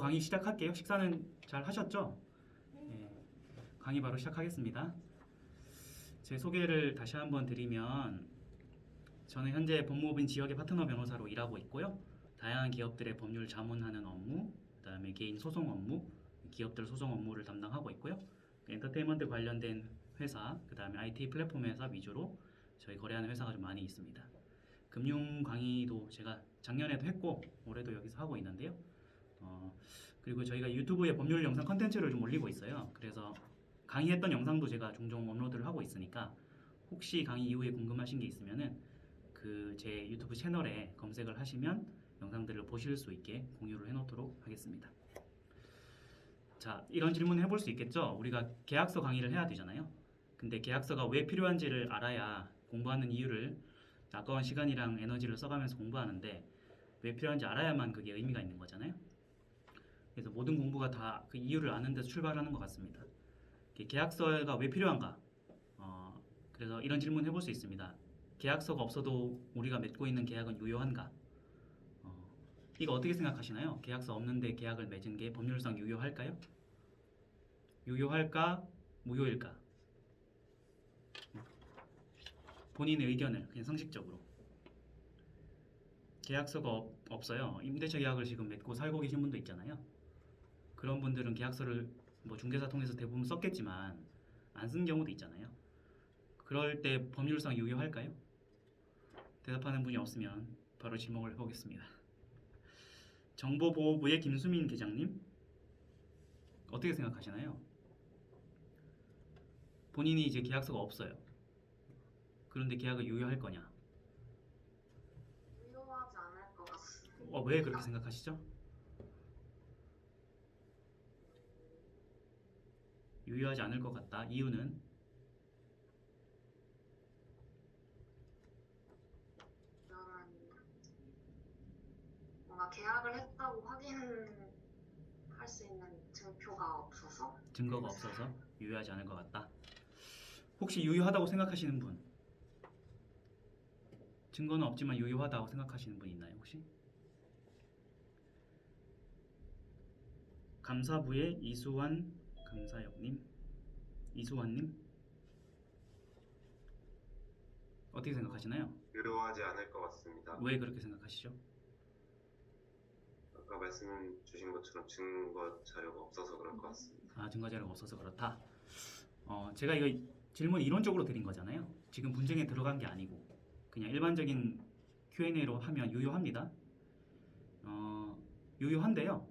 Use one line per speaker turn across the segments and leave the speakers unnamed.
강의 시작할게요. 식사는 잘 하셨죠? 네, 강의 바로 시작하겠습니다. 제 소개를 다시 한번 드리면 저는 현재 법무법인 지역의 파트너 변호사로 일하고 있고요. 다양한 기업들의 법률 자문하는 업무, 그다음에 개인 소송 업무, 기업들 소송 업무를 담당하고 있고요. 엔터테인먼트 관련된 회사, 그다음에 IT 플랫폼 회사 위주로 저희 거래하는 회사가 좀 많이 있습니다. 금융 강의도 제가 작년에도 했고 올해도 여기서 하고 있는데요. 그리고 저희가 유튜브에 법률 영상 컨텐츠를 좀 올리고 있어요. 그래서 강의했던 영상도 제가 종종 업로드를 하고 있으니까 혹시 강의 이후에 궁금하신 게 있으면은 그 제 유튜브 채널에 검색을 하시면 영상들을 보실 수 있게 공유를 해놓도록 하겠습니다. 자, 이런 질문 해볼 수 있겠죠? 우리가 계약서 강의를 해야 되잖아요. 근데 계약서가 왜 필요한지를 알아야 공부하는 이유를 아까운 시간이랑 에너지를 써가면서 공부하는데 왜 필요한지 알아야만 그게 의미가 있는 거잖아요. 그래서 모든 공부가 다 그 이유를 아는 데서 출발하는 것 같습니다. 계약서가 왜 필요한가? 그래서 이런 질문 해볼 수 있습니다. 계약서가 없어도 우리가 맺고 있는 계약은 유효한가? 이거 어떻게 생각하시나요? 계약서 없는데 계약을 맺은 게 법률상 유효할까요? 유효할까? 무효일까? 본인의 의견을 그냥 상식적으로. 계약서가 없어요. 임대차 계약을 지금 맺고 살고 계신 분도 있잖아요. 그런 분들은 계약서를 뭐 중개사 통해서 대부분 썼겠지만 안 쓴 경우도 있잖아요. 그럴 때 법률상 유효할까요? 대답하는 분이 없으면 바로 지목을 해보겠습니다. 정보보호부의 김수민 계장님, 어떻게 생각하시나요? 본인이 이제 계약서가 없어요. 그런데 계약을 유효할 거냐?
유효하지 않을 것 같습니다.
왜 그렇게 생각하시죠? 유효하지 않을 것 같다. 이유는?
저는 뭔가 계약을 했다고 확인할 수 있는 증표가 없어서.
증거가 없어서 유효하지 않을 것 같다. 혹시 유효하다고 생각하시는 분? 증거는 없지만 유효하다고 생각하시는 분 있나요, 혹시? 감사부의 이수환 감사역님, 이수환님, 어떻게 생각하시나요?
유효하지 않을 것 같습니다.
왜 그렇게 생각하시죠?
아까 말씀 주신 것처럼 증거 자료가 없어서 그럴 것 같습니다.
증거 자료가 없어서 그렇다. 제가 이거 질문 이론적으로 드린 거잖아요. 지금 분쟁에 들어간 게 아니고 그냥 일반적인 Q&A로 하면 유효합니다. 유효한데요.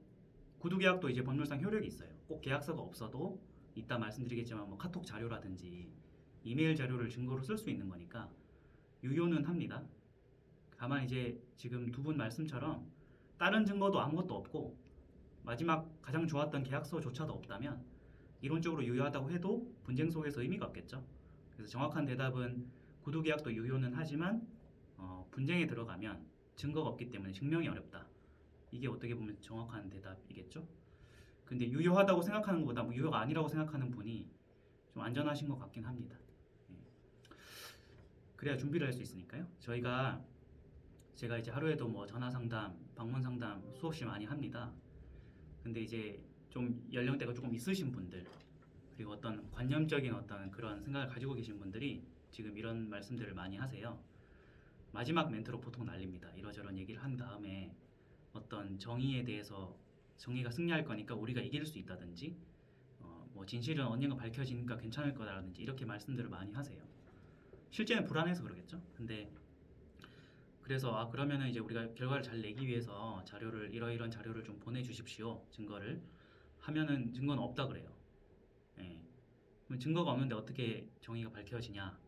구두계약도 이제 법률상 효력이 있어요. 꼭 계약서가 없어도 이따 말씀드리겠지만 뭐 카톡 자료라든지 이메일 자료를 증거로 쓸 수 있는 거니까 유효는 합니다. 다만 이제 지금 두 분 말씀처럼 다른 증거도 아무것도 없고 마지막 가장 좋았던 계약서조차도 없다면 이론적으로 유효하다고 해도 분쟁 속에서 의미가 없겠죠. 그래서 정확한 대답은 구두계약도 유효는 하지만 분쟁에 들어가면 증거가 없기 때문에 증명이 어렵다. 이게 어떻게 보면 정확한 대답이겠죠. 근데 유효하다고 생각하는 것보다 유효가 아니라고 생각하는 분이 좀 안전하신 것 같긴 합니다. 그래야 준비를 할 수 있으니까요. 제가 이제 하루에도 뭐 전화 상담, 방문 상담 수없이 많이 합니다. 근데 이제 좀 연령대가 조금 있으신 분들, 그리고 어떤 관념적인 어떤 그런 생각을 가지고 계신 분들이 지금 이런 말씀들을 많이 하세요. 마지막 멘트로 보통 날립니다. 이러저런 얘기를 한 다음에 어떤 정의에 대해서 정의가 승리할 거니까 우리가 이길 수 있다든지 뭐 진실은 언젠가 밝혀지니까 괜찮을 거다라든지 이렇게 말씀들을 많이 하세요. 실제는 불안해서 그러겠죠. 근데 그래서 그러면은 이제 우리가 결과를 잘 내기 위해서 자료를 이러이런 자료를 좀 보내주십시오. 증거를 하면은 증거는 없다 그래요. 예. 그럼 증거가 없는데 어떻게 정의가 밝혀지냐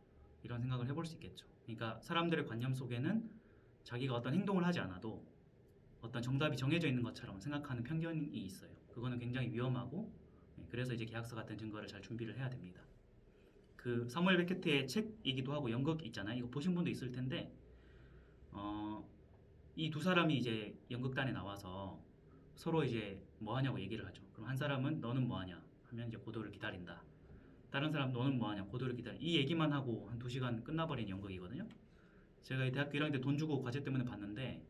이런 생각을 해볼 수 있겠죠. 그러니까 사람들의 관념 속에는 자기가 어떤 행동을 하지 않아도 어떤 정답이 정해져 있는 것처럼 생각하는 편견이 있어요. 그거는 굉장히 위험하고 그래서 이제 계약서 같은 증거를 잘 준비를 해야 됩니다. 그 사무엘 베케트의 책이기도 하고 연극 있잖아요. 이거 보신 분도 있을 텐데 이 두 사람이 이제 연극단에 나와서 서로 이제 뭐 하냐고 얘기를 하죠. 그럼 한 사람은 너는 뭐 하냐 하면 이제 고도를 기다린다. 다른 사람 너는 뭐 하냐 고도를 기다린다. 이 얘기만 하고 한 2시간 끝나버린 연극이거든요. 제가 이 대학교 1학년 때 돈 주고 과제 때문에 봤는데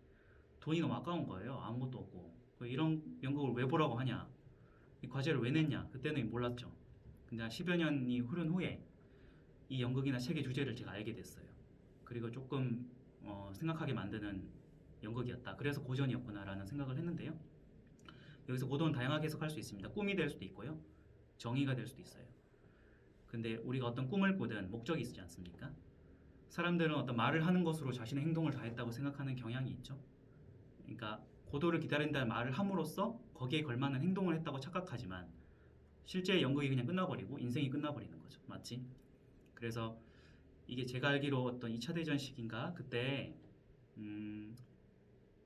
돈이 너무 아까운 거예요. 아무것도 없고. 이런 연극을 왜 보라고 하냐, 이 과제를 왜 냈냐, 그때는 몰랐죠. 근데 한 10여 년이 흐른 후에 이 연극이나 책의 주제를 제가 알게 됐어요. 그리고 조금 생각하게 만드는 연극이었다. 그래서 고전이었구나라는 생각을 했는데요. 여기서 고전은 다양하게 해석할 수 있습니다. 꿈이 될 수도 있고요, 정의가 될 수도 있어요. 근데 우리가 어떤 꿈을 꾸든 목적이 있지 않습니까? 사람들은 어떤 말을 하는 것으로 자신의 행동을 다했다고 생각하는 경향이 있죠. 그러니까 고도를 기다린다는 말을 함으로써 거기에 걸맞는 행동을 했다고 착각하지만 실제 연극이 그냥 끝나버리고 인생이 끝나버리는 거죠. 맞지? 그래서 이게 제가 알기로 어떤 2차 대전 시기인가 그때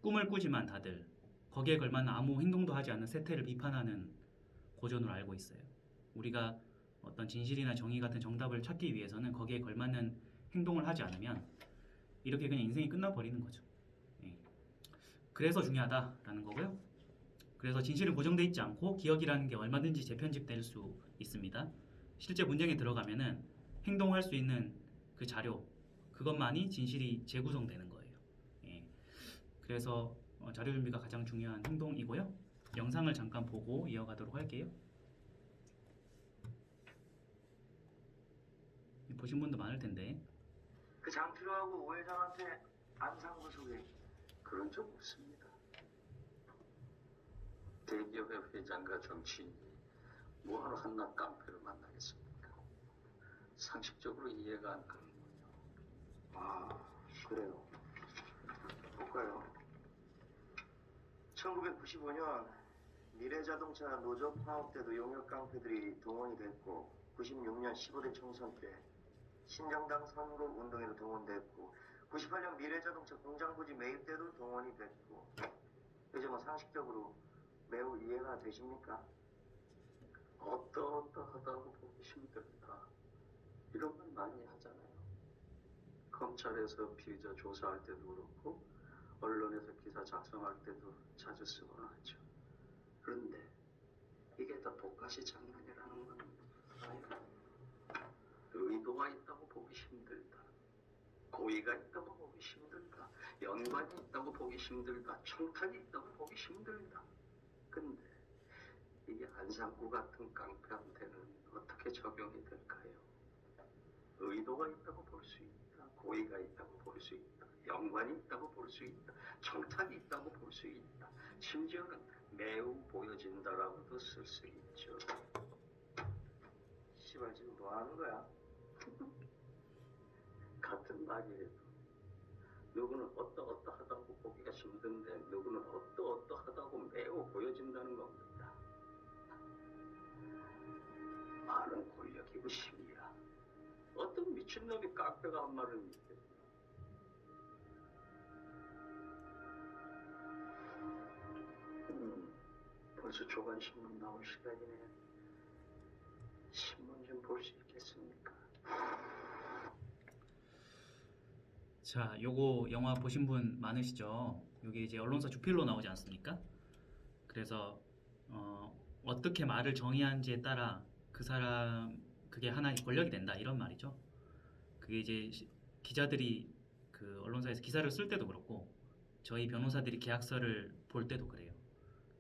꿈을 꾸지만 다들 거기에 걸맞는 아무 행동도 하지 않는 세태를 비판하는 고전으로 알고 있어요. 우리가 어떤 진실이나 정의 같은 정답을 찾기 위해서는 거기에 걸맞는 행동을 하지 않으면 이렇게 그냥 인생이 끝나버리는 거죠. 예. 그래서 중요하다라는 거고요. 그래서 진실은 고정돼 있지 않고 기억이라는 게 얼마든지 재편집될 수 있습니다. 실제 문장에 들어가면은 행동할 수 있는 그 자료, 그것만이 진실이 재구성되는 거예요. 예. 그래서 자료 준비가 가장 중요한 행동이고요. 영상을 잠깐 보고 이어가도록 할게요. 보신 분도 많을 텐데.
그 장필호하고 오 회장한테 안상구 소개
그런 적 없습니다. 대기업의 회장과 정치인이 뭐하러 한낱 깡패를 만나겠습니까? 상식적으로 이해가 안 가는군요.
아 그래요. 볼까요? 1995년 미래자동차 노조 파업 때도 용역 깡패들이 동원이 됐고 96년 15대 총선 때 신정당 선거 운동에도 동원됐고 98년 미래자동차 공장부지 매입 때도 동원이 됐고 이제 뭐 상식적으로 매우 이해가 되십니까?
어떠어떠하다고 보기 힘들다. 이런 말 많이 하잖아요. 검찰에서 피의자 조사할 때도 그렇고 언론에서 기사 작성할 때도 자주 쓰곤 하죠. 그런데 이게 다 독가시 장난이라는 건 의도가 있다고 보기 힘들다. 고의가 있다고 보기 힘들다. 연관이 있다고 보기 힘들다. 청탁이 있다고 보기 힘들다. 근데 이게 안상구 같은 깡패한테는 어떻게 적용이 될까요? 의도가 있다고 볼 수 있다. 고의가 있다고 볼 수 있다. 연관이 있다고 볼 수 있다. 청탁이 있다고 볼 수 있다. 심지어는 매우 보여진다라고도 쓸 수 있죠.
씨발 지금 뭐 하는 거야?
같은 말이에요. 누구는 어떠어떠하다고 보기가 힘든데 누구는 어떠어떠하다고 매우 보여진다는 겁니다. 말은 권력이고 힘이야. 어떤 미친놈이 깡패가 한 말을 믿겠어. 벌써 조간신문 나올 시간이네. 신문 좀 볼 수 있겠습니까?
자, 요거 영화 보신 분 많으시죠? 요게 이제 언론사 주필로 나오지 않습니까? 그래서 어떻게 말을 정의하는지에 따라 그 사람 그게 하나의 권력이 된다 이런 말이죠. 그게 이제 기자들이 그 언론사에서 기사를 쓸 때도 그렇고 저희 변호사들이 계약서를 볼 때도 그래요.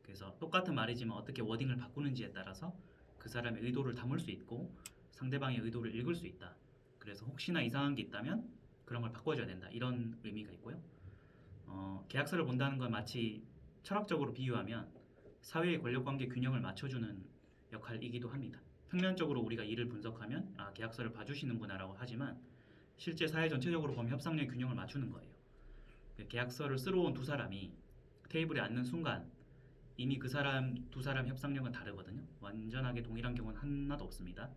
그래서 똑같은 말이지만 어떻게 워딩을 바꾸는지에 따라서 그 사람의 의도를 담을 수 있고 상대방의 의도를 읽을 수 있다. 그래서 혹시나 이상한 게 있다면 그런 걸 바꿔줘야 된다. 이런 의미가 있고요. 계약서를 본다는 건 마치 철학적으로 비유하면 사회의 권력관계 균형을 맞춰주는 역할이기도 합니다. 평면적으로 우리가 일을 분석하면 계약서를 봐주시는구나라고 하지만 실제 사회 전체적으로 보면 협상력의 균형을 맞추는 거예요. 계약서를 쓰러 온 두 사람이 테이블에 앉는 순간 이미 그 사람 두 사람 협상력은 다르거든요. 완전하게 동일한 경우는 하나도 없습니다.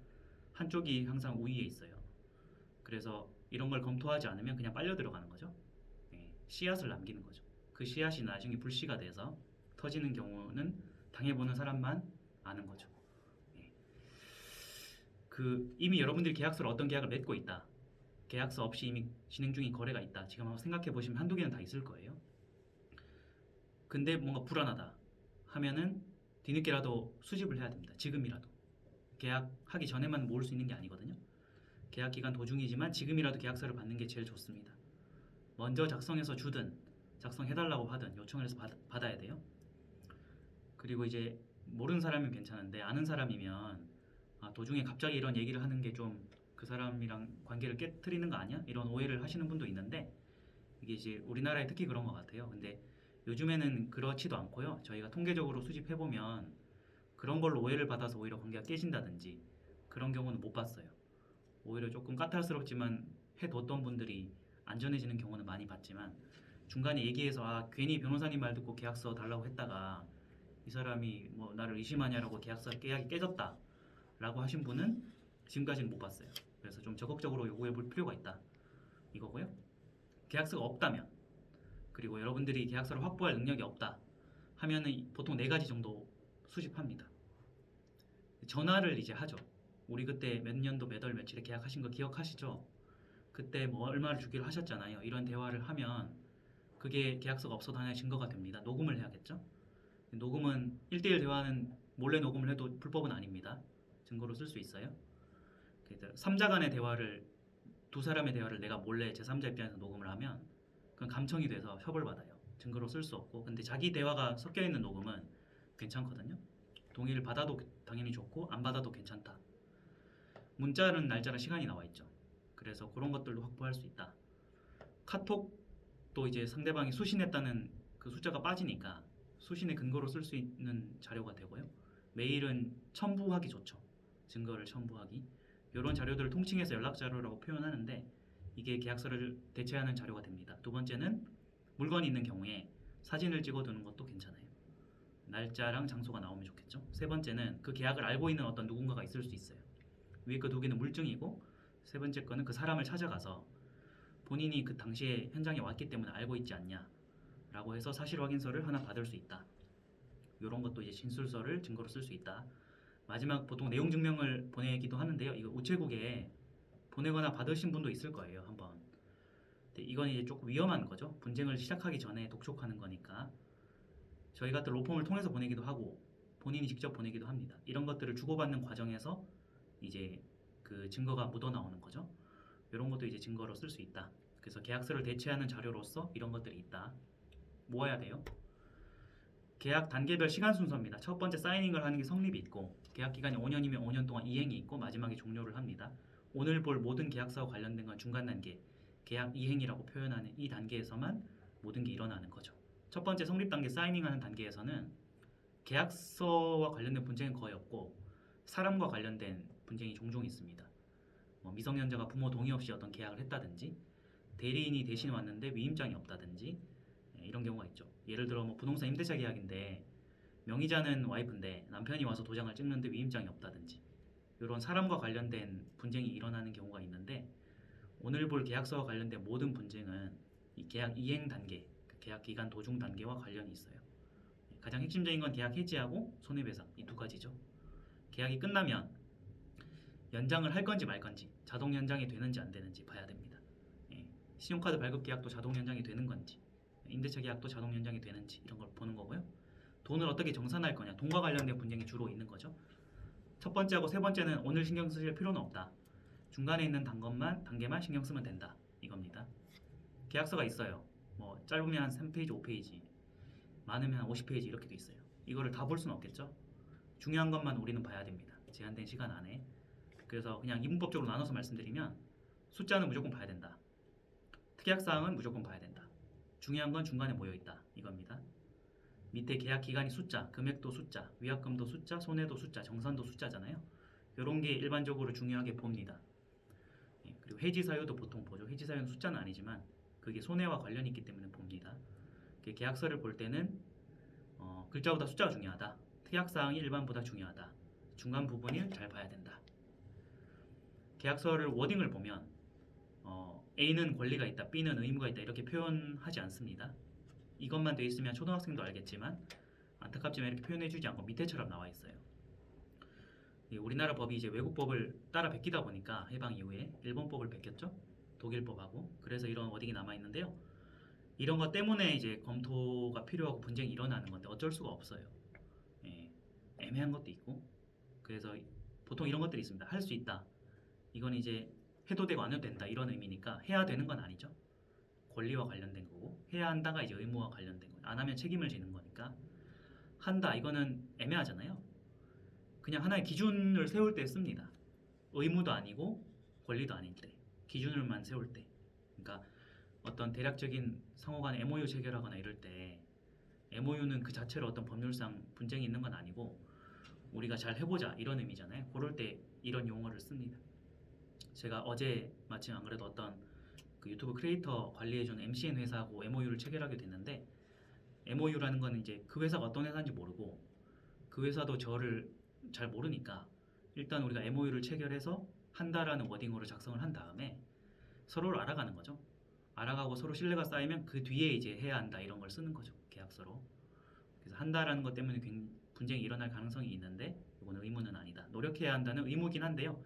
한쪽이 항상 우위에 있어요. 그래서 이런 걸 검토하지 않으면 그냥 빨려 들어가는 거죠. 씨앗을 남기는 거죠. 그 씨앗이 나중에 불씨가 돼서 터지는 경우는 당해보는 사람만 아는 거죠. 그 이미 여러분들이 계약서를 어떤 계약을 맺고 있다. 계약서 없이 이미 진행 중인 거래가 있다. 지금 한번 생각해 보시면 한두 개는 다 있을 거예요. 근데 뭔가 불안하다 하면은 뒤늦게라도 수집을 해야 됩니다. 지금이라도. 계약하기 전에만 모을 수 있는 게 아니거든요. 계약 기간 도중이지만 지금이라도 계약서를 받는 게 제일 좋습니다. 먼저 작성해서 주든 작성해달라고 하든 요청을 해서 받아야 돼요. 그리고 이제 모르는 사람이면 괜찮은데 아는 사람이면 도중에 갑자기 이런 얘기를 하는 게 좀 그 사람이랑 관계를 깨트리는 거 아니야? 이런 오해를 하시는 분도 있는데 이게 이제 우리나라에 특히 그런 것 같아요. 근데 요즘에는 그렇지도 않고요. 저희가 통계적으로 수집해보면 그런 걸로 오해를 받아서 오히려 관계가 깨진다든지 그런 경우는 못 봤어요. 오히려 조금 까탈스럽지만 해뒀던 분들이 안전해지는 경우는 많이 봤지만 중간에 얘기해서 괜히 변호사님 말 듣고 계약서 달라고 했다가 이 사람이 뭐 나를 의심하냐라고 계약이 깨졌다 라고 하신 분은 지금까지는 못 봤어요. 그래서 좀 적극적으로 요구해 볼 필요가 있다 이거고요. 계약서가 없다면 그리고 여러분들이 계약서를 확보할 능력이 없다 하면은 보통 4가지 정도 수집합니다. 전화를 이제 하죠. 우리 그때 몇 년도 몇 월 며칠에 계약하신 거 기억하시죠? 그때 뭐 얼마를 주기로 하셨잖아요. 이런 대화를 하면 그게 계약서가 없어도 하나의 증거가 됩니다. 녹음을 해야겠죠? 녹음은 1대1 대화는 몰래 녹음을 해도 불법은 아닙니다. 증거로 쓸 수 있어요. 3자 간의 대화를 두 사람의 대화를 내가 몰래 제3자 입장에서 녹음을 하면 그건 감청이 돼서 처벌받아요. 증거로 쓸 수 없고 근데 자기 대화가 섞여 있는 녹음은 괜찮거든요. 동의를 받아도 당연히 좋고 안 받아도 괜찮다. 문자는 날짜랑 시간이 나와 있죠. 그래서 그런 것들도 확보할 수 있다. 카톡도 이제 상대방이 수신했다는 그 숫자가 빠지니까 수신의 근거로 쓸 수 있는 자료가 되고요. 메일은 첨부하기 좋죠. 증거를 첨부하기. 이런 자료들을 통칭해서 연락자료라고 표현하는데 이게 계약서를 대체하는 자료가 됩니다. 두 번째는 물건이 있는 경우에 사진을 찍어두는 것도 괜찮아요. 날짜랑 장소가 나오면 좋겠죠. 세 번째는 그 계약을 알고 있는 어떤 누군가가 있을 수 있어요. 위에 그 두 개는 물증이고 세 번째 거는 그 사람을 찾아가서 본인이 그 당시에 현장에 왔기 때문에 알고 있지 않냐 라고 해서 사실 확인서를 하나 받을 수 있다. 이런 것도 이제 진술서를 증거로 쓸 수 있다. 마지막 보통 내용 증명을 보내기도 하는데요. 이거 우체국에 보내거나 받으신 분도 있을 거예요. 한번. 근데 이건 이제 조금 위험한 거죠. 분쟁을 시작하기 전에 독촉하는 거니까. 저희 같은 로펌을 통해서 보내기도 하고 본인이 직접 보내기도 합니다. 이런 것들을 주고받는 과정에서 이제 그 증거가 묻어나오는 거죠. 이런 것도 이제 증거로 쓸 수 있다. 그래서 계약서를 대체하는 자료로서 이런 것들이 있다. 모아야 돼요. 계약 단계별 시간 순서입니다. 첫 번째 사이닝을 하는 게 성립이 있고 계약 기간이 5년이면 5년 동안 이행이 있고 마지막에 종료를 합니다. 오늘 볼 모든 계약서와 관련된 건 중간 단계, 계약 이행이라고 표현하는 이 단계에서만 모든 게 일어나는 거죠. 첫 번째 성립 단계 사이닝하는 단계에서는 계약서와 관련된 분쟁은 거의 없고 사람과 관련된 분쟁이 종종 있습니다. 뭐 미성년자가 부모 동의 없이 어떤 계약을 했다든지 대리인이 대신 왔는데 위임장이 없다든지 이런 경우가 있죠. 예를 들어 뭐 부동산 임대차 계약인데 명의자는 와이프인데 남편이 와서 도장을 찍는데 위임장이 없다든지 이런 사람과 관련된 분쟁이 일어나는 경우가 있는데 오늘 볼 계약서와 관련된 모든 분쟁은 이 계약 이행 단계, 계약 기간 도중 단계와 관련이 있어요. 가장 핵심적인 건 계약 해지하고 손해배상 이 두 가지죠. 계약이 끝나면 연장을 할 건지 말 건지 자동 연장이 되는지 안 되는지 봐야 됩니다. 신용카드 발급 계약도 자동 연장이 되는 건지 임대차 계약도 자동 연장이 되는지 이런 걸 보는 거고요. 돈을 어떻게 정산할 거냐 돈과 관련된 분쟁이 주로 있는 거죠. 첫 번째하고 세 번째는 오늘 신경 쓰실 필요는 없다. 중간에 있는 단계만 신경 쓰면 된다 이겁니다. 계약서가 있어요. 뭐 짧으면 한 3페이지 5페이지 많으면 한 50페이지 이렇게 돼 있어요. 이거를 다 볼 수는 없겠죠. 중요한 것만 우리는 봐야 됩니다. 제한된 시간 안에. 그래서 그냥 이분법적으로 나눠서 말씀드리면 숫자는 무조건 봐야 된다. 특약사항은 무조건 봐야 된다. 중요한 건 중간에 모여있다 이겁니다. 밑에 계약 기간이 숫자, 금액도 숫자, 위약금도 숫자, 손해도 숫자, 정산도 숫자잖아요. 이런 게 일반적으로 중요하게 봅니다. 그리고 해지 사유도 보통 보죠. 해지 사유는 숫자는 아니지만 그게 손해와 관련이 있기 때문에 봅니다. 계약서를 볼 때는 글자보다 숫자가 중요하다. 특약사항이 일반보다 중요하다. 중간 부분을 잘 봐야 된다. 계약서를 워딩을 보면 A는 권리가 있다, B는 의무가 있다 이렇게 표현하지 않습니다. 이것만 돼 있으면 초등학생도 알겠지만 안타깝지만 이렇게 표현해주지 않고 밑에처럼 나와 있어요. 우리나라 법이 이제 외국법을 따라 베끼다 보니까 해방 이후에 일본법을 베꼈죠. 독일법하고. 그래서 이런 워딩이 남아 있는데요. 이런 것 때문에 이제 검토가 필요하고 분쟁이 일어나는 건데 어쩔 수가 없어요. 애매한 것도 있고. 그래서 보통 이런 것들이 있습니다. 할 수 있다. 이건 이제 해도 되고 안 해도 된다 이런 의미니까 해야 되는 건 아니죠. 권리와 관련된 거고 해야 한다가 이제 의무와 관련된 거예요. 안 하면 책임을 지는 거니까 한다 이거는 애매하잖아요. 그냥 하나의 기준을 세울 때 씁니다. 의무도 아니고 권리도 아닐 때 기준을만 세울 때. 그러니까 어떤 대략적인 상호간 MOU 체결하거나 이럴 때 MOU는 그 자체로 어떤 법률상 분쟁이 있는 건 아니고 우리가 잘 해보자 이런 의미잖아요. 그럴 때 이런 용어를 씁니다. 제가 어제 마침 안 그래도 어떤 그 유튜브 크리에이터 관리해주는 MCN 회사하고 MOU를 체결하게 됐는데 MOU라는 거는 이제 그 회사가 어떤 회사인지 모르고 그 회사도 저를 잘 모르니까 일단 우리가 MOU를 체결해서 한다라는 워딩으로 작성을 한 다음에 서로를 알아가는 거죠. 알아가고 서로 신뢰가 쌓이면 그 뒤에 이제 해야 한다 이런 걸 쓰는 거죠. 계약서로. 그래서 한다라는 것 때문에 분쟁이 일어날 가능성이 있는데 이거는 의무는 아니다. 노력해야 한다는 의무긴 한데요.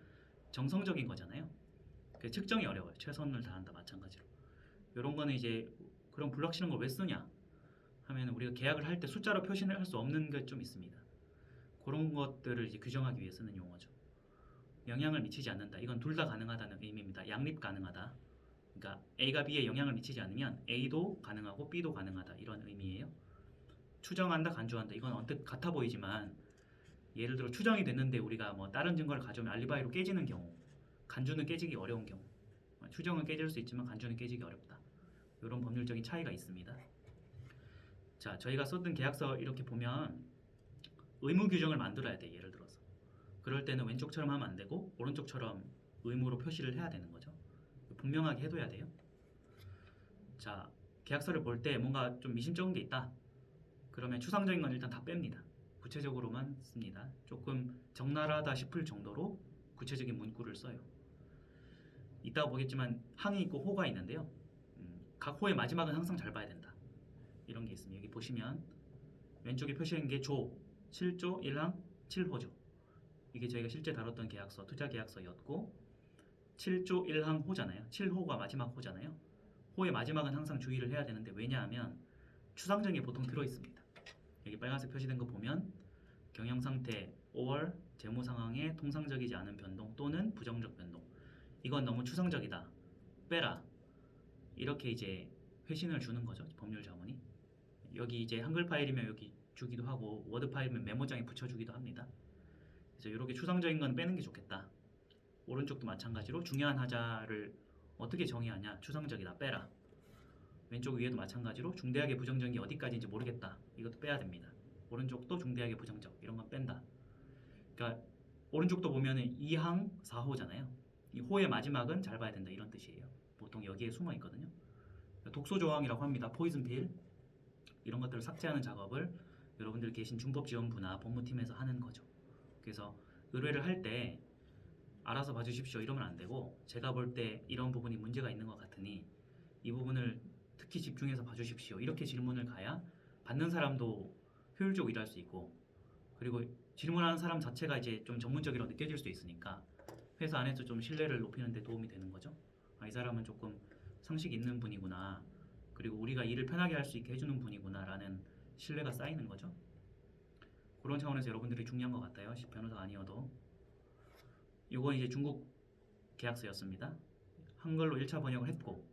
정성적인 거잖아요. 그 측정이 어려워요. 최선을 다한다 마찬가지로. 이런 거는 이제 그런 블럭 치는 걸 왜 쓰냐 하면 우리가 계약을 할 때 숫자로 표시를 할 수 없는 게 좀 있습니다. 그런 것들을 이제 규정하기 위해 쓰는 용어죠. 영향을 미치지 않는다. 이건 둘 다 가능하다는 의미입니다. 양립 가능하다. 그러니까 A가 B에 영향을 미치지 않으면 A도 가능하고 B도 가능하다. 이런 의미예요. 추정한다, 간주한다. 이건 언뜻 같아 보이지만 예를 들어 추정이 됐는데 우리가 뭐 다른 증거를 가져오면 알리바이로 깨지는 경우, 간주는 깨지기 어려운 경우, 추정은 깨질 수 있지만 간주는 깨지기 어렵다. 이런 법률적인 차이가 있습니다. 자, 저희가 썼던 계약서 이렇게 보면 의무 규정을 만들어야 돼. 예를 들어서 그럴 때는 왼쪽처럼 하면 안 되고 오른쪽처럼 의무로 표시를 해야 되는 거죠. 분명하게 해둬야 돼요. 자, 계약서를 볼 때 뭔가 좀 미심쩍은 게 있다. 그러면 추상적인 건 일단 다 뺍니다. 구체적으로만 씁니다. 조금 적나라하다 싶을 정도로 구체적인 문구를 써요. 이따가 보겠지만 항이 있고 호가 있는데요. 각 호의 마지막은 항상 잘 봐야 된다. 이런 게 있습니다. 여기 보시면 왼쪽에 표시한 게 조, 7조 1항 7호죠. 이게 저희가 실제 다뤘던 계약서, 투자 계약서였고 7조 1항 호잖아요. 7호가 마지막 호잖아요. 호의 마지막은 항상 주의를 해야 되는데 왜냐하면 추상적인 게 보통 들어있습니다. 여기 빨간색 표시된 거 보면 경영상태 5월 재무상황에 통상적이지 않은 변동 또는 부정적 변동. 이건 너무 추상적이다. 빼라. 이렇게 이제 회신을 주는 거죠. 법률 자문이. 여기 이제 한글 파일이면 여기 주기도 하고 워드 파일이면 메모장에 붙여주기도 합니다. 그래서 이렇게 추상적인 건 빼는 게 좋겠다. 오른쪽도 마찬가지로 중요한 하자를 어떻게 정의하냐. 추상적이다. 빼라. 왼쪽 위에도 마찬가지로 중대하게 부정적인 게 어디까지인지 모르겠다. 이것도 빼야 됩니다. 오른쪽도 중대하게 부정적. 이런 건 뺀다. 그러니까 오른쪽도 보면은 2항 4호잖아요. 이 호의 마지막은 잘 봐야 된다. 이런 뜻이에요. 보통 여기에 숨어 있거든요. 독소 조항이라고 합니다. 포이즌 필. 이런 것들을 삭제하는 작업을 여러분들 계신 준법지원부나 법무팀에서 하는 거죠. 그래서 의뢰를 할 때 알아서 봐주십시오 이러면 안 되고 제가 볼 때 이런 부분이 문제가 있는 것 같으니 이 부분을 특히 집중해서 봐주십시오 이렇게 질문을 가야 받는 사람도 효율적으로 일할 수 있고 그리고 질문하는 사람 자체가 이제 좀 전문적이라고 느껴질 수 있으니까 회사 안에서 좀 신뢰를 높이는 데 도움이 되는 거죠. 아, 이 사람은 조금 상식 있는 분이구나. 그리고 우리가 일을 편하게 할 수 있게 해주는 분이구나 라는 신뢰가 쌓이는 거죠. 그런 차원에서 여러분들이 중요한 것 같아요. 변호사가 아니어도. 이건 이제 중국 계약서였습니다. 한글로 1차 번역을 했고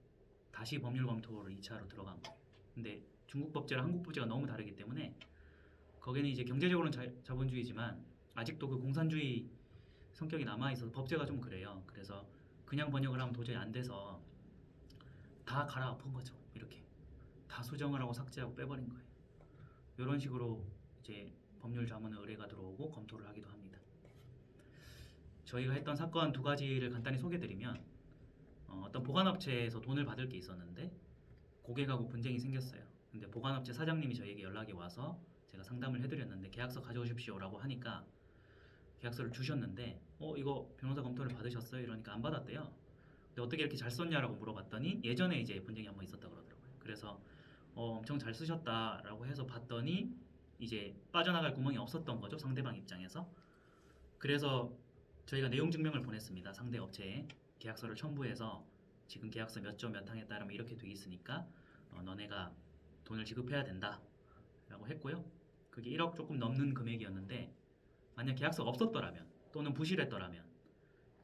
다시 법률 검토를 2차로 들어간 거. 근데 중국 법제랑 한국 법제가 너무 다르기 때문에 거기는 이제 경제적으로는 자본주의지만 아직도 그 공산주의 성격이 남아있어서 법제가 좀 그래요. 그래서 그냥 번역을 하면 도저히 안 돼서 다 갈아엎은 거죠. 이렇게 다 수정을 하고 삭제하고 빼버린 거예요. 이런 식으로 이제 법률 자문의 의뢰가 들어오고 검토를 하기도 합니다. 저희가 했던 사건 두 가지를 간단히 소개드리면 어떤 보관업체에서 돈을 받을 게 있었는데 고객하고 분쟁이 생겼어요. 근데 보관업체 사장님이 저에게 연락이 와서 제가 상담을 해드렸는데 계약서 가져오십시오 라고 하니까 계약서를 주셨는데 이거 변호사 검토를 받으셨어요? 이러니까 안 받았대요. 근데 어떻게 이렇게 잘 썼냐라고 물어봤더니 예전에 이제 분쟁이 한번 있었다 그러더라고요. 그래서 엄청 잘 쓰셨다라고 해서 봤더니 이제 빠져나갈 구멍이 없었던 거죠. 상대방 입장에서. 그래서 저희가 내용 증명을 보냈습니다. 상대 업체에 계약서를 첨부해서 지금 계약서 몇 조 몇 항에 따르면 이렇게 돼 있으니까 너네가 돈을 지급해야 된다 라고 했고요. 그게 1억 조금 넘는 금액이었는데 만약 계약서가 없었더라면 또는 부실했더라면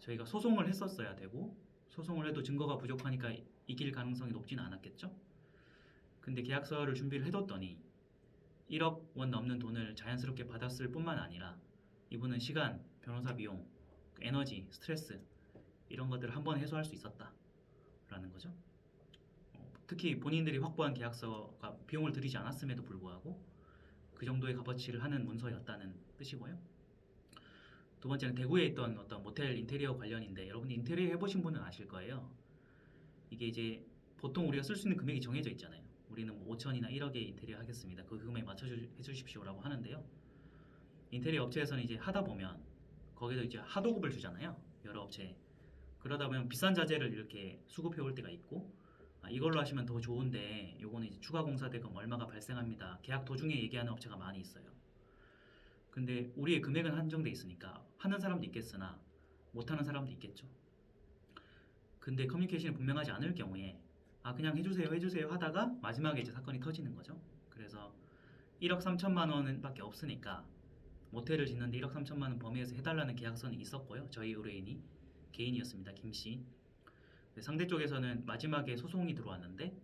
저희가 소송을 했었어야 되고 소송을 해도 증거가 부족하니까 이길 가능성이 높지는 않았겠죠. 근데 계약서를 준비를 해뒀더니 1억 원 넘는 돈을 자연스럽게 받았을 뿐만 아니라 이분은 시간, 변호사 비용, 에너지, 스트레스 이런 것들을 한 번에 해소할 수 있었다라는 거죠. 특히 본인들이 확보한 계약서가 비용을 들이지 않았음에도 불구하고 그 정도의 값어치를 하는 문서였다는 뜻이고요. 두 번째는 대구에 있던 어떤 모텔 인테리어 관련인데 여러분이 인테리어 해보신 분은 아실 거예요. 이게 이제 보통 우리가 쓸 수 있는 금액이 정해져 있잖아요. 우리는 뭐 5천이나 1억의 인테리어 하겠습니다. 그 금액에 맞춰 해주십시오라고 하는데요. 인테리어 업체에서는 이제 하다 보면 거기서 이제 하도급을 주잖아요. 여러 업체에. 그러다 보면 비싼 자재를 이렇게 수급해 올 때가 있고 이걸로 하시면 더 좋은데 요거는 이제 추가 공사 대금 얼마가 발생합니다. 계약 도중에 얘기하는 업체가 많이 있어요. 근데 우리의 금액은 한정돼 있으니까 하는 사람도 있겠으나 못하는 사람도 있겠죠. 근데 커뮤니케이션이 분명하지 않을 경우에 그냥 해주세요 하다가 마지막에 이제 사건이 터지는 거죠. 그래서 1억 3천만 원은 밖에 없으니까 모텔을 짓는데 1억 3천만 원 범위에서 해달라는 계약서는 있었고요. 저희 의뢰인이 개인이었습니다. 김씨. 상대 쪽에서는 마지막에 소송이 들어왔는데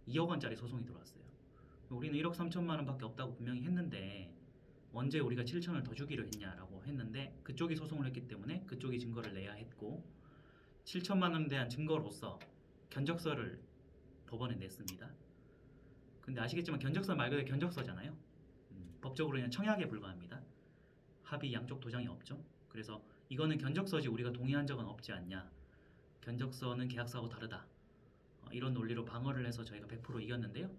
2억 원짜리 소송이 들어왔어요. 우리는 1억 3천만 원 밖에 없다고 분명히 했는데 언제 우리가 7천을 더 주기로 했냐라고 했는데 그쪽이 소송을 했기 때문에 그쪽이 증거를 내야 했고 7천만 원에 대한 증거로서 견적서를 법원에 냈습니다. 근데 아시겠지만 견적서 말 그대로 견적서잖아요. 법적으로 그냥 청약에 불과합니다. 합의 양쪽 도장이 없죠. 그래서 이거는 견적서지 우리가 동의한 적은 없지 않냐. 견적서는 계약서하고 다르다. 이런 논리로 방어를 해서 저희가 100% 이겼는데요.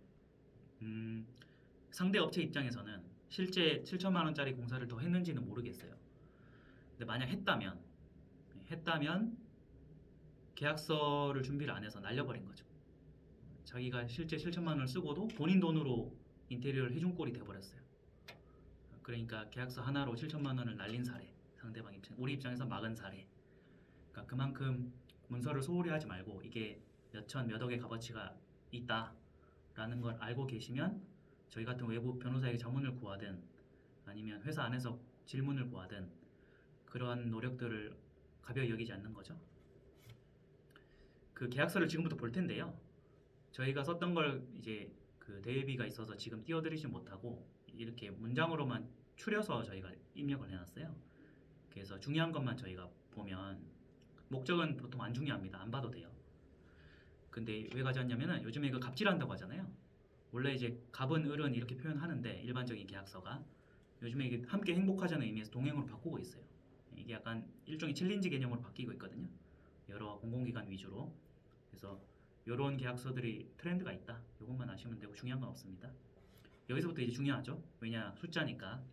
상대 업체 입장에서는 실제 7천만 원짜리 공사를 더 했는지는 모르겠어요. 근데 만약 했다면 계약서를 준비를 안 해서 날려버린 거죠. 자기가 실제 7천만 원을 쓰고도 본인 돈으로 인테리어를 해준 꼴이 돼버렸어요. 그러니까 계약서 하나로 7천만 원을 날린 사례, 상대방 입장, 우리 입장에서 막은 사례. 그러니까 그만큼 문서를 소홀히 하지 말고 이게 몇천 몇억의 값어치가 있다라는 걸 알고 계시면 저희 같은 외부 변호사에게 자문을 구하든 아니면 회사 안에서 질문을 구하든 그런 노력들을 가벼이 여기지 않는 거죠. 그 계약서를 지금부터 볼 텐데요. 저희가 썼던 걸 이제 그 대회비가 있어서 지금 띄워드리지 못하고 이렇게 문장으로만 추려서 저희가 입력을 해놨어요. 그래서 중요한 것만 저희가 보면 목적은 보통 안 중요합니다. 안 봐도 돼요. 근데 왜 가져왔냐면은 요즘에 이거 갑질한다고 하잖아요. 원래 이제 갑은 을은 이렇게 표현하는데 일반적인 계약서가 요즘에 이게 함께 행복하자는 의미에서 동행으로 바꾸고 있어요. 이게 약간 일종의 챌린지 개념으로 바뀌고 있거든요. 여러 공공기관 위주로. 그래서 이런 계약서들이 트렌드가 있다. 이것만 아시면 되고 중요한 건 없습니다. 여기서부터 이제 중요하죠. 왜냐 숫자니까.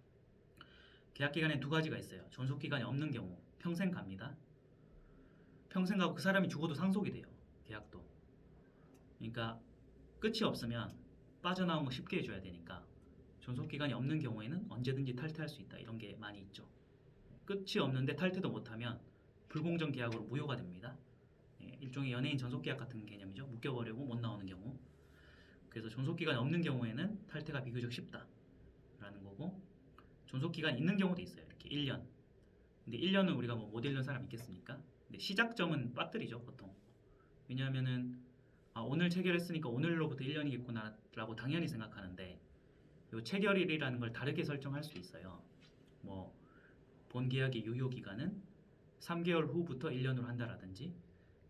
계약 기간에 두 가지가 있어요. 존속 기간이 없는 경우 평생 갑니다. 평생 가고 그 사람이 죽어도 상속이 돼요. 계약도. 그러니까 끝이 없으면 빠져나온 거 쉽게 해줘야 되니까 존속 기간이 없는 경우에는 언제든지 탈퇴할 수 있다. 이런 게 많이 있죠. 끝이 없는데 탈퇴도 못하면 불공정 계약으로 무효가 됩니다. 일종의 연예인 전속 계약 같은 개념이죠. 묶여버리고 못 나오는 경우. 그래서 존속 기간이 없는 경우에는 탈퇴가 비교적 쉽다라는 거고 존속 기간이 있는 경우도 있어요. 이렇게 1년. 근데 1년은 우리가 뭐 못 읽는 사람 있겠습니까? 근데 시작점은 빠뜨리죠 보통. 왜냐하면은 오늘 체결했으니까 오늘로부터 1년이겠구나 라고 당연히 생각하는데 요 체결일이라는 걸 다르게 설정할 수 있어요. 뭐 본 계약의 유효 기간은 3개월 후부터 1년으로 한다라든지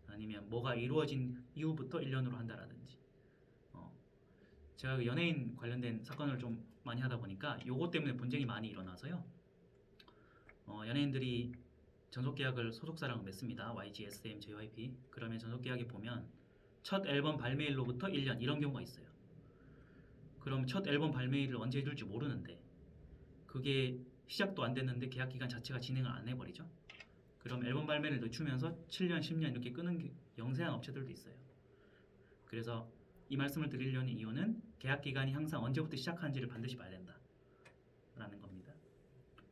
아니면 뭐가 이루어진 이후부터 1년으로 한다라든지 제가 그 연예인 관련된 사건을 좀 많이 하다 보니까 요거 때문에 분쟁이 많이 일어나서요. 연예인들이 전속계약을 소속사랑 맺습니다. YG, SM, JYP. 그러면 전속계약에 보면 첫 앨범 발매일로부터 1년 이런 경우가 있어요. 그럼 첫 앨범 발매일을 언제 해줄지 모르는데 그게 시작도 안 됐는데 계약기간 자체가 진행을 안 해버리죠. 그럼 앨범 발매를 늦추면서 7년, 10년 이렇게 끄는 영세한 업체들도 있어요. 그래서 이 말씀을 드리려는 이유는 계약기간이 항상 언제부터 시작하는지를 반드시 봐야 된다 라는 겁니다.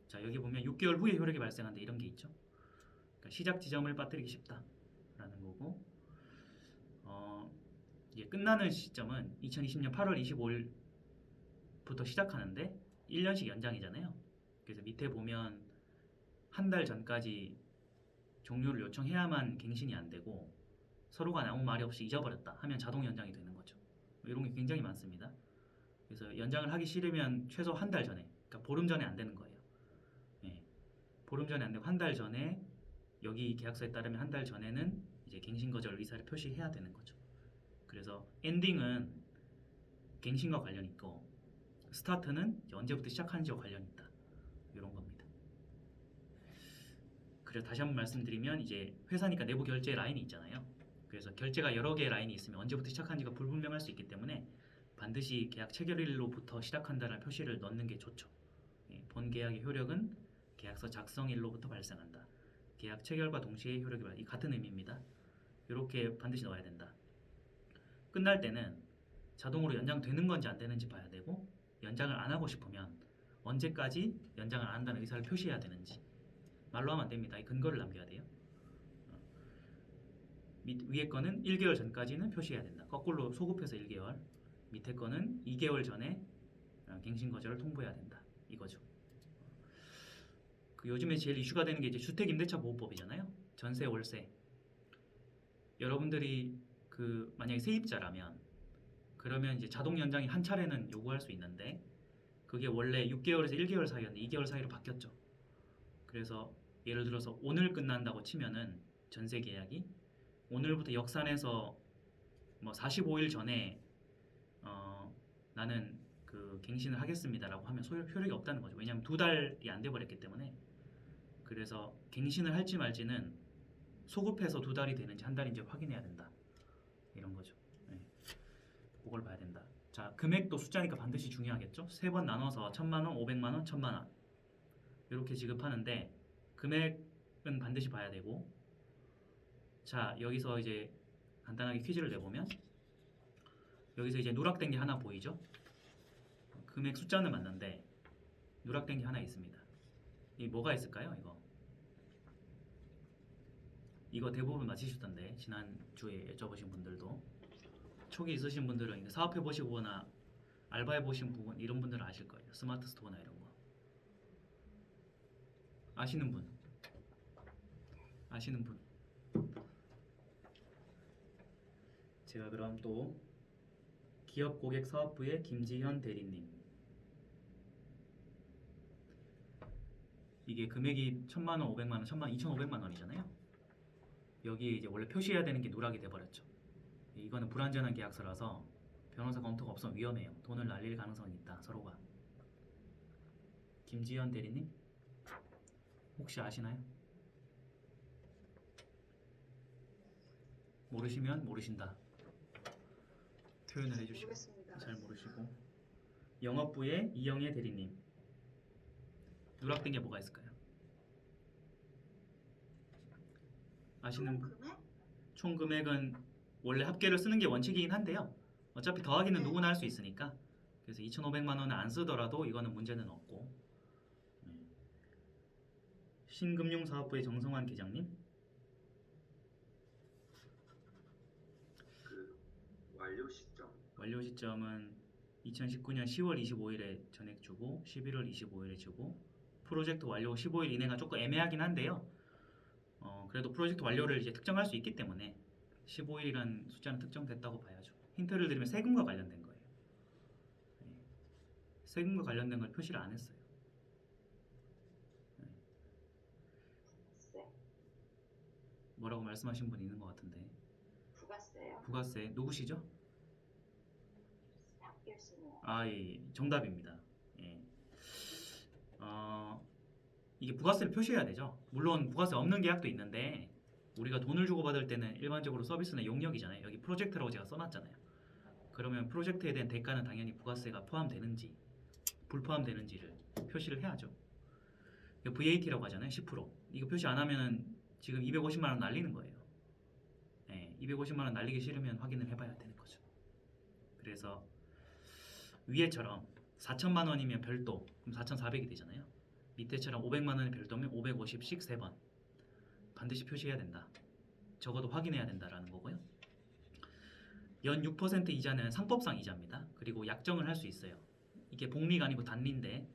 자 여기 보면 6개월 후에 효력이 발생한다 이런 게 있죠. 그러니까 시작 지점을 빠뜨리기 쉽다 라는 거고 이게 끝나는 시점은 2020년 8월 25일부터 시작하는데 1년씩 연장이잖아요. 그래서 밑에 보면 한 달 전까지 종료를 요청해야만 갱신이 안 되고 서로가 아무 말이 없이 잊어버렸다 하면 자동 연장이 되는 거죠. 이런 게 굉장히 많습니다. 그래서 연장을 하기 싫으면 최소 한 달 전에, 그러니까 보름 전에 안 되는 거예요. 예. 보름 전에 안 되고 한 달 전에 여기 계약서에 따르면 한 달 전에는 이제 갱신 거절 의사를 표시해야 되는 거죠. 그래서 엔딩은 갱신과 관련 있고 스타트는 이제 언제부터 시작하는지와 관련 있다. 이런 겁니다. 그래서 다시 한번 말씀드리면 이제 회사니까 내부 결제 라인이 있잖아요. 그래서 결제가 여러 개의 라인이 있으면 언제부터 시작하는지가 불분명할 수 있기 때문에 반드시 계약 체결일로부터 시작한다는 표시를 넣는 게 좋죠. 예, 본 계약의 효력은 계약서 작성일로부터 발생한다. 계약 체결과 동시에 효력이 발생. 이 같은 의미입니다. 이렇게 반드시 넣어야 된다. 끝날 때는 자동으로 연장되는 건지 안 되는지 봐야 되고 연장을 안 하고 싶으면 언제까지 연장을 안 한다는 의사를 표시해야 되는지 말로 하면 안 됩니다. 이 근거를 남겨야 돼요. 위에 거는 1개월 전까지는 표시해야 된다. 거꾸로 소급해서 1개월, 밑에 거는 2개월 전에 갱신 거절을 통보해야 된다. 이거죠. 그 요즘에 제일 이슈가 되는 게 이제 주택임대차 보호법이잖아요. 전세, 월세. 여러분들이 그 만약에 세입자라면 그러면 이제 자동 연장이 한 차례는 요구할 수 있는데 그게 원래 6개월에서 1개월 사이였는데 2개월 사이로 바뀌었죠. 그래서 예를 들어서 오늘 끝난다고 치면은 전세 계약이 오늘부터 역산해서 뭐 45일 전에 나는 그 갱신을 하겠습니다라고 하면 효력이 없다는 거죠. 왜냐하면 2달이 안 돼 버렸기 때문에. 그래서 갱신을 할지 말지는 소급해서 2달이 되는지 한 달인지 확인해야 된다. 이런 거죠. 네. 그걸 봐야 된다. 자, 금액도 숫자니까 반드시 중요하겠죠. 3번 나눠서 1000만 원, 500만 원, 1000만 원 이렇게 지급하는데 금액은 반드시 봐야 되고 자, 여기서 이제 간단하게 퀴즈를 내보면 여기서 이제 누락된 게 하나 보이죠? 금액 숫자는 맞는데 누락된 게 하나 있습니다. 이 뭐가 있을까요? 이거 대부분 맞히셨던데 지난주에 여쭤보신 분들도 촉이 있으신 분들은 이거 사업해 보시거나 알바해 보신 부분 이런 분들은 아실 거예요. 스마트 스토어나 이런 거 아시는 분? 아시는 분? 제가 그럼 또 기업고객사업부의 김지현 대리님 이게 금액이 1000만 원, 500만 원, 1000만 원, 2500만 원이잖아요. 여기에 이제 원래 표시해야 되는 게 누락이 돼버렸죠. 이거는 불완전한 계약서라서 변호사 검토가 없으면 위험해요. 돈을 날릴 가능성이 있다. 서로가. 김지현 대리님 혹시 아시나요? 모르시면 모르신다. 표현을 해주시고
모르겠습니다.
잘 모르시고 영업부의 이영애 대리님 누락된 게 뭐가 있을까요? 아시는 분?
금액?
총 금액은 원래 합계를 쓰는 게 원칙이긴 한데요. 어차피 더하기는 누구나 할 수 있으니까 그래서 2,500만 원을 안 쓰더라도 이거는 문제는 없고 신금융사업부의 정성환 계장님
그 완료 시점
완료 시점은 2019년 10월 25일에 전액 주고 11월 25일에 주고 프로젝트 완료 15일 이내가 조금 애매하긴 한데요. 그래도 프로젝트 완료를 이제 특정할 수 있기 때문에 15일이라는 숫자는 특정됐다고 봐야죠. 힌트를 드리면 세금과 관련된 거예요. 세금과 관련된 걸 표시를 안 했어요.
네.
뭐라고 말씀하신 분 있는 것 같은데
부가세요?
부가세 누구시죠?
박일순이요.
아, 예, 정답입니다. 예. 이게 부가세를 표시해야 되죠. 물론 부가세 없는 계약도 있는데 우리가 돈을 주고 받을 때는 일반적으로 서비스는 용역이잖아요. 여기 프로젝트라고 제가 써놨잖아요. 그러면 프로젝트에 대한 대가는 당연히 부가세가 포함되는지 불포함되는지를 표시를 해야죠. VAT라고 하잖아요. 10%. 이거 표시 안 하면은 지금 250만 원 날리는 거예요. 예, 250만 원 날리기 싫으면 확인을 해봐야 되는 거죠. 그래서 위에처럼 4천만 원이면 별도, 그럼 4,400이 되잖아요. 밑에처럼 500만 원이 별도면 550씩 3번 반드시 표시해야 된다. 적어도 확인해야 된다라는 거고요. 연 6% 이자는 상법상 이자입니다. 그리고 약정을 할 수 있어요. 이게 복리가 아니고 단리인데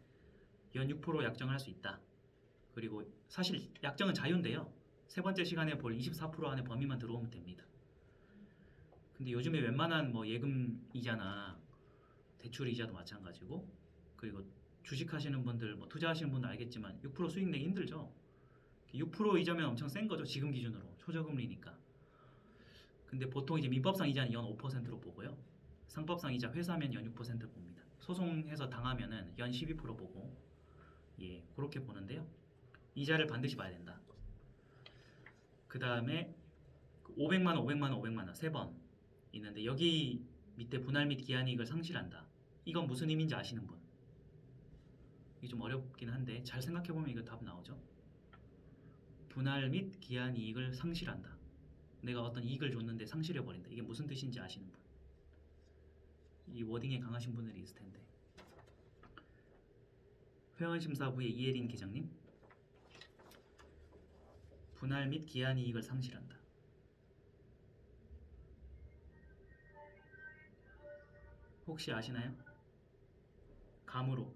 연 6% 약정을 할 수 있다. 그리고 사실 약정은 자유인데요. 세 번째 시간에 볼 24% 안에 범위만 들어오면 됩니다. 근데 요즘에 웬만한 뭐 예금 이자나 대출 이자도 마찬가지고, 그리고 주식하시는 분들, 뭐 투자하시는 분들 알겠지만 6% 수익 내기 힘들죠. 6% 이자면 엄청 센 거죠. 지금 기준으로 초저금리니까. 근데 보통 이제 민법상 이자는 연 5%로 보고요. 상법상 이자 회사면 연 6% 봅니다. 소송해서 당하면은 연 12% 보고, 예, 그렇게 보는데요. 이자를 반드시 봐야 된다. 그 다음에 500만 원, 500만 원, 500만 원 세 번 있는데 여기 밑에 분할 및 기한이익을 상실한다. 이건 무슨 의미인지 아시는 분? 이게 좀 어렵긴 한데 잘 생각해보면 이거 답 나오죠. 분할 및 기한이익을 상실한다. 내가 어떤 이익을 줬는데 상실해버린다. 이게 무슨 뜻인지 아시는 분? 이 워딩에 강하신 분들이 있을 텐데. 회원심사부의 이혜린 계장님. 분할 및 기한이익을 상실한다. 혹시 아시나요? 감으로.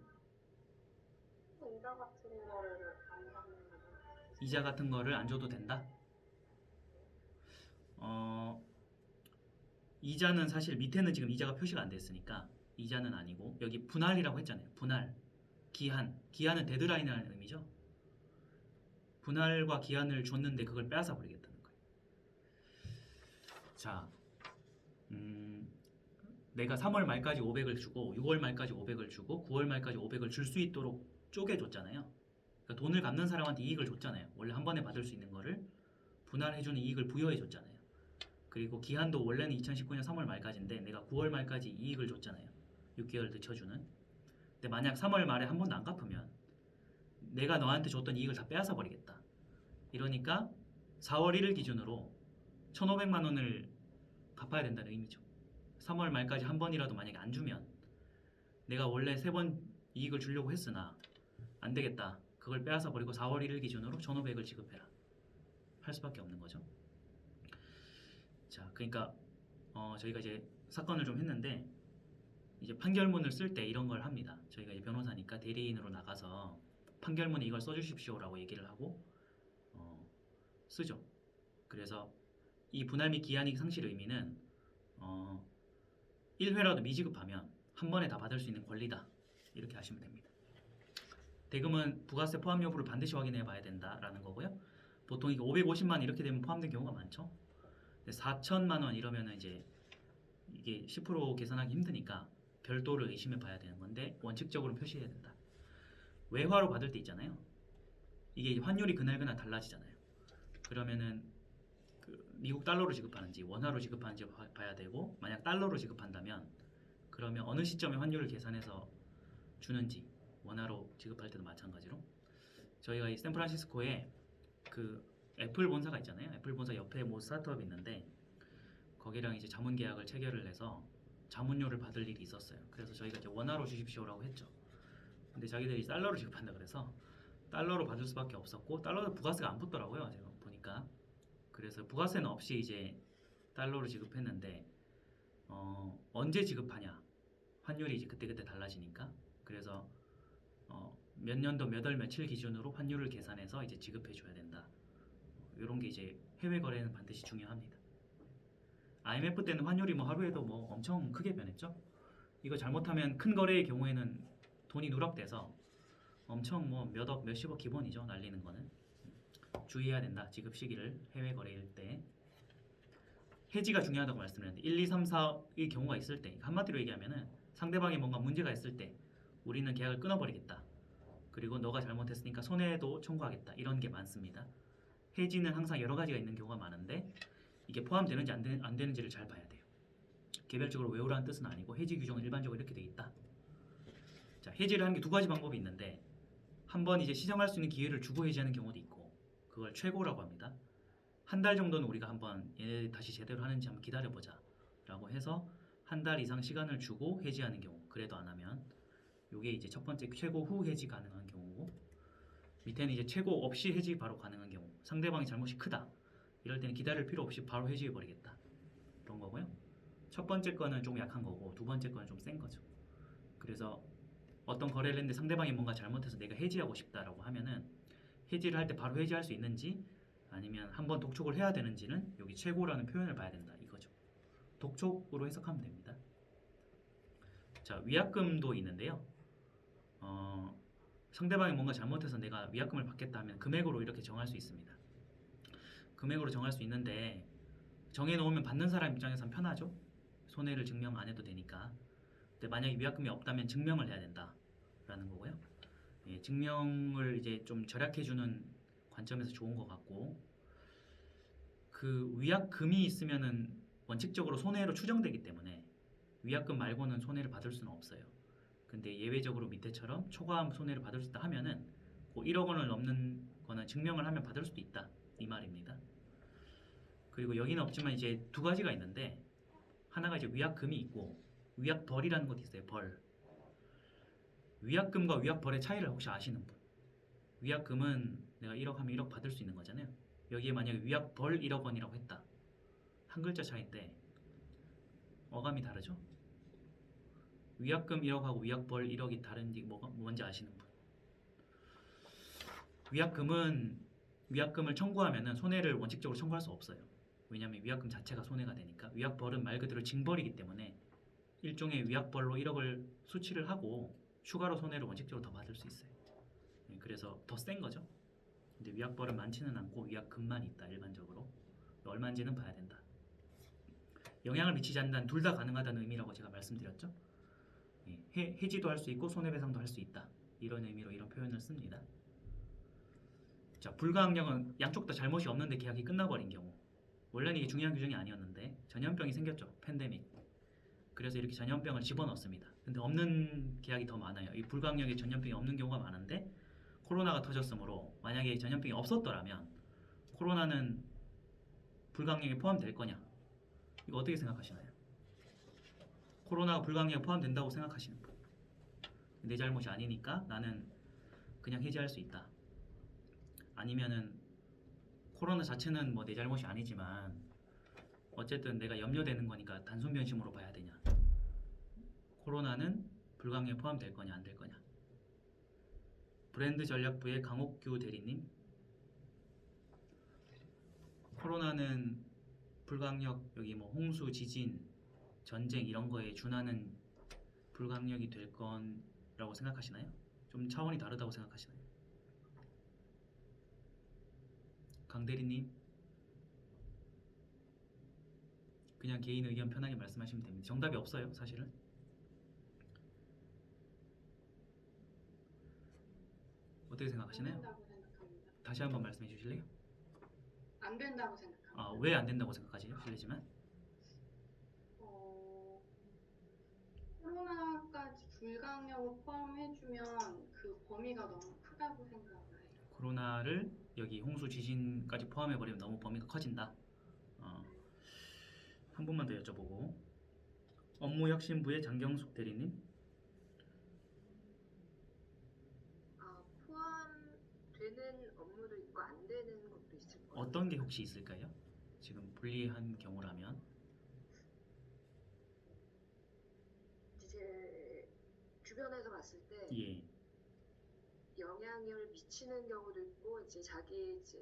이자 같은 거를 안 받는 거.
이자 같은 거를 안 줘도 된다? 이자는 사실 밑에는 지금 이자가 표시가 안 됐으니까 이자는 아니고, 여기 분할이라고 했잖아요. 분할, 기한은 데드라인이라는 의미죠. 분할과 기한을 줬는데 그걸 빼앗아 버리겠다는 거예요. 자, 내가 3월 말까지 500을 주고 6월 말까지 500을 주고 9월 말까지 500을 줄 수 있도록 쪼개줬잖아요. 그러니까 돈을 갚는 사람한테 이익을 줬잖아요. 원래 한 번에 받을 수 있는 거를 분할해주는 이익을 부여해줬잖아요. 그리고 기한도 원래는 2019년 3월 말까지인데 내가 9월 말까지 이익을 줬잖아요. 6개월 늦춰주는. 근데 만약 3월 말에 한 번도 안 갚으면 내가 너한테 줬던 이익을 다 빼앗아 버리겠다. 이러니까 4월 1일 기준으로 1,500만 원을 갚아야 된다는 의미죠. 3월 말까지 한 번이라도 만약에 안 주면 내가 원래 3번 이익을 주려고 했으나 안 되겠다. 그걸 빼앗아 버리고 4월 1일 기준으로 1,500을 지급해라. 할 수밖에 없는 거죠. 자, 그러니까 저희가 이제 사건을 좀 했는데 이제 판결문을 쓸 때 이런 걸 합니다. 저희가 이제 변호사니까 대리인으로 나가서 판결문에 이걸 써주십시오라고 얘기를 하고 쓰죠. 그래서 이 분할 및 기한이익 상실 의미는 1회라도 미지급하면 한 번에 다 받을 수 있는 권리다. 이렇게 하시면 됩니다. 대금은 부가세 포함 여부를 반드시 확인해 봐야 된다라는 거고요. 보통 이게 550만 이렇게 되면 포함된 경우가 많죠. 4천만 원 이러면은 이제 이게 10% 계산하기 힘드니까 별도를 의심해 봐야 되는 건데 원칙적으로 표시해야 된다. 외화로 받을 때 있잖아요. 이게 환율이 그날그날 달라지잖아요. 그러면은 그 미국 달러로 지급하는지 원화로 지급하는지 봐야 되고, 만약 달러로 지급한다면 그러면 어느 시점에 환율을 계산해서 주는지, 원화로 지급할 때도 마찬가지로. 저희가 이 샌프란시스코에 그 애플 본사가 있잖아요. 애플 본사 옆에 뭐 스타트업이 있는데 거기랑 이제 자문 계약을 체결을 해서 자문료를 받을 일이 있었어요. 그래서 저희가 이제 원화로 주십시오라고 했죠. 근데 자기들이 달러로 지급한다 그래서 달러로 받을 수밖에 없었고, 달러로 부가세가 안 붙더라고요. 제가 보니까. 그래서 부가세는 없이 이제 달러로 지급했는데 언제 지급하냐, 환율이 이제 그때그때 달라지니까. 그래서 몇 년도 몇 월 며칠 기준으로 환율을 계산해서 이제 지급해 줘야 된다. 이런 게 이제 해외 거래는 반드시 중요합니다. IMF 때는 환율이 뭐 하루에도 뭐 엄청 크게 변했죠. 이거 잘못하면 큰 거래의 경우에는 돈이 누락돼서 엄청 뭐 몇억 몇십억 기본이죠. 날리는 거는. 주의해야 된다. 지급 시기를 해외 거래일 때. 해지가 중요하다고 말씀드렸는데 1, 2, 3, 4의 경우가 있을 때, 한마디로 얘기하면은 상대방이 뭔가 문제가 있을 때 우리는 계약을 끊어버리겠다. 그리고 너가 잘못했으니까 손해도 청구하겠다. 이런 게 많습니다. 해지는 항상 여러 가지가 있는 경우가 많은데 이게 포함되는지 안 되는지를 잘 봐야 돼요. 개별적으로 외우라는 뜻은 아니고 해지 규정은 일반적으로 이렇게 돼 있다. 자, 해지를 하는 게 두 가지 방법이 있는데, 한번 이제 시정할 수 있는 기회를 주고 해지하는 경우도 있고, 그걸 최고라고 합니다. 한 달 정도는 우리가 한번 얘네 다시 제대로 하는지 한번 기다려보자 라고 해서 한 달 이상 시간을 주고 해지하는 경우, 그래도 안 하면 요게 이제 첫 번째 최고 후 해지 가능한 경우고, 밑에는 이제 최고 없이 해지 바로 가능한 경우, 상대방이 잘못이 크다 이럴 때는 기다릴 필요 없이 바로 해지해 버리겠다 그런 거고요. 첫 번째 거는 좀 약한 거고 두 번째 거는 좀 센 거죠. 그래서 어떤 거래를 했는데 상대방이 뭔가 잘못해서 내가 해지하고 싶다라고 하면은 해지를 할 때 바로 해지할 수 있는지 아니면 한번 독촉을 해야 되는지는 여기 최고라는 표현을 봐야 된다 이거죠. 독촉으로 해석하면 됩니다. 자, 위약금도 있는데요. 상대방이 뭔가 잘못해서 내가 위약금을 받겠다 하면 금액으로 이렇게 정할 수 있습니다. 금액으로 정할 수 있는데 정해놓으면 받는 사람 입장에선 편하죠. 손해를 증명 안 해도 되니까. 근데 만약에 위약금이 없다면 증명을 해야 된다라는 거고요. 예, 증명을 이제 좀 절약해주는 관점에서 좋은 것 같고, 그 위약금이 있으면은 원칙적으로 손해로 추정되기 때문에 위약금 말고는 손해를 받을 수는 없어요. 근데 예외적으로 밑에처럼 초과한 손해를 받을 수 있다 하면은 그 1억 원을 넘는 거는 증명을 하면 받을 수도 있다 이 말입니다. 그리고 여기는 없지만 이제 두 가지가 있는데, 하나가 이제 위약금이 있고 위약벌이라는 것도 있어요. 벌. 위약금과 위약벌의 차이를 혹시 아시는 분? 위약금은 내가 1억 하면 1억 받을 수 있는 거잖아요. 여기에 만약에 위약벌 1억 원이라고 했다. 한 글자 차이인데 어감이 다르죠? 위약금 1억하고 위약벌 1억이 다른지 뭔지 아시는 분? 위약금을 청구하면은 손해를 원칙적으로 청구할 수 없어요. 왜냐하면 위약금 자체가 손해가 되니까. 위약벌은 말 그대로 징벌이기 때문에 일종의 위약벌로 1억을 수취를 하고 추가로 손해를 원칙적으로 더 받을 수 있어요. 그래서 더 센 거죠. 근데 위약벌은 많지는 않고 위약금만 있다 일반적으로. 얼마인지는 봐야 된다. 영향을 미치지 않는다는 둘 다 가능하다는 의미라고 제가 말씀드렸죠. 해지도 할 수 있고 손해배상도 할 수 있다. 이런 의미로 이런 표현을 씁니다. 자, 불가항력은 양쪽 다 잘못이 없는데 계약이 끝나버린 경우. 원래는 이게 중요한 규정이 아니었는데 전염병이 생겼죠. 팬데믹. 그래서 이렇게 전염병을 집어넣습니다. 근데 없는 계약이 더 많아요. 이 불가항력에 전염병이 없는 경우가 많은데 코로나가 터졌으므로 만약에 전염병이 없었더라면 코로나는 불가항력에 포함될 거냐? 이거 어떻게 생각하시나요? 코로나가 불가항력에 포함된다고 생각하시는 분. 내 잘못이 아니니까 나는 그냥 해지할 수 있다. 아니면은 코로나 자체는 뭐 내 잘못이 아니지만 어쨌든 내가 염려되는 거니까 단순 변심으로 봐야 되냐. 코로나는 불가항력에 포함될 거냐 안 될 거냐. 브랜드 전략부의 강옥규 대리님, 코로나는 불가항력, 여기 뭐 홍수, 지진, 전쟁 이런 거에 준하는 불가항력이 될 거라고 생각하시나요? 좀 차원이 다르다고 생각하시나요? 강 대리님, 그냥 개인 의견 편하게 말씀하시면 됩니다. 정답이 없어요, 사실은. 어떻게 생각하시나요?
안 된다고 생각합니다.
다시 한번 말씀해 주실래요?
안 된다고 생각합니다.
왜 안 된다고 생각하세요? 실례지만.
코로나까지 불가항력을 포함해주면 그 범위가 너무 크다고 생각을 해요.
코로나를 여기 홍수, 지진까지 포함해버리면 너무 범위가 커진다. 한 분만 더 여쭤보고, 업무혁신부의 장경숙 대리님,
포함되는 업무도 있고 안 되는 것도 있을 거예요.
어떤 게 혹시 있을까요? 지금 불리한 경우라면.
이제 주변에서 봤을 때
예.
영향을 미치는 경우도 있고 이제 자기 이제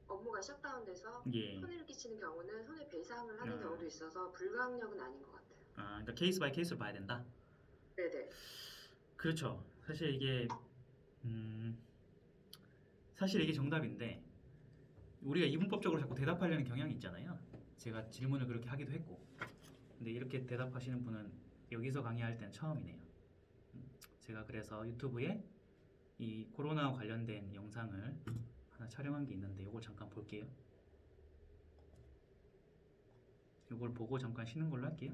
업무가 셧다운돼서
예.
손해를 끼치는 경우는 손해배상을 하는
아.
경우도 있어서 불가항력은 아닌 것 같아요.
그러니까 케이스 바이 케이스로 봐야 된다.
네네.
그렇죠. 사실 이게 정답인데 우리가 이분법적으로 자꾸 대답하려는 경향이 있잖아요. 제가 질문을 그렇게 하기도 했고, 근데 이렇게 대답하시는 분은 여기서 강의할 때는 처음이네요. 제가 그래서 유튜브에 이 코로나와 관련된 영상을 하나 촬영한 게 있는데 이걸 잠깐 볼게요. 이걸 보고 잠깐 쉬는 걸로 할게요.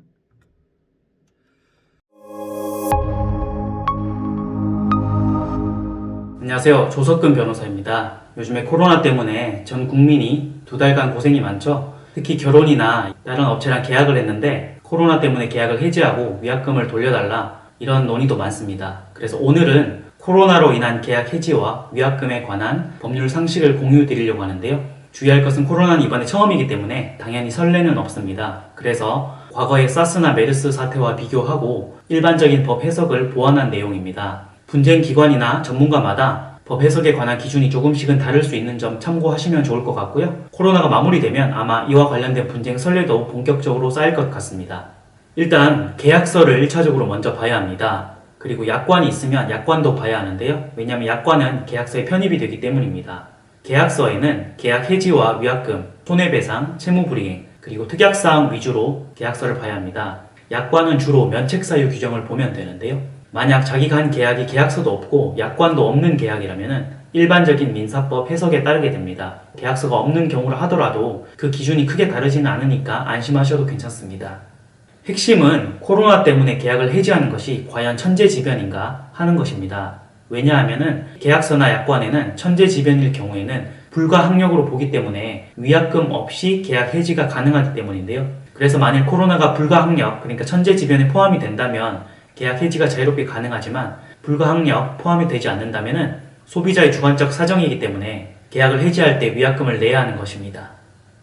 안녕하세요. 조석근 변호사입니다. 요즘에 코로나 때문에 전 국민이 2달간 고생이 많죠. 특히 결혼이나 다른 업체랑 계약을 했는데 코로나 때문에 계약을 해지하고 위약금을 돌려달라 이런 논의도 많습니다. 그래서 오늘은 코로나로 인한 계약 해지와 위약금에 관한 법률 상식을 공유 드리려고 하는데요. 주의할 것은 코로나는 이번에 처음이기 때문에 당연히 선례는 없습니다. 그래서 과거의 사스나 메르스 사태와 비교하고 일반적인 법 해석을 보완한 내용입니다. 분쟁 기관이나 전문가마다 법 해석에 관한 기준이 조금씩은 다를 수 있는 점 참고하시면 좋을 것 같고요. 코로나가 마무리되면 아마 이와 관련된 분쟁 선례도 본격적으로 쌓일 것 같습니다. 일단 계약서를 1차적으로 먼저 봐야 합니다. 그리고 약관이 있으면 약관도 봐야 하는데요. 왜냐하면 약관은 계약서에 편입이 되기 때문입니다. 계약서에는 계약 해지와 위약금, 손해배상, 채무불이행, 그리고 특약사항 위주로 계약서를 봐야 합니다. 약관은 주로 면책사유 규정을 보면 되는데요. 만약 자기가 한 계약이 계약서도 없고 약관도 없는 계약이라면 일반적인 민사법 해석에 따르게 됩니다. 계약서가 없는 경우라 하더라도 그 기준이 크게 다르지는 않으니까 안심하셔도 괜찮습니다. 핵심은 코로나 때문에 계약을 해지하는 것이 과연 천재지변인가 하는 것입니다. 왜냐하면 계약서나 약관에는 천재지변일 경우에는 불가항력으로 보기 때문에 위약금 없이 계약 해지가 가능하기 때문인데요. 그래서 만일 코로나가 불가항력, 그러니까 천재지변에 포함이 된다면 계약 해지가 자유롭게 가능하지만 불가항력 포함이 되지 않는다면 소비자의 주관적 사정이기 때문에 계약을 해지할 때 위약금을 내야 하는 것입니다.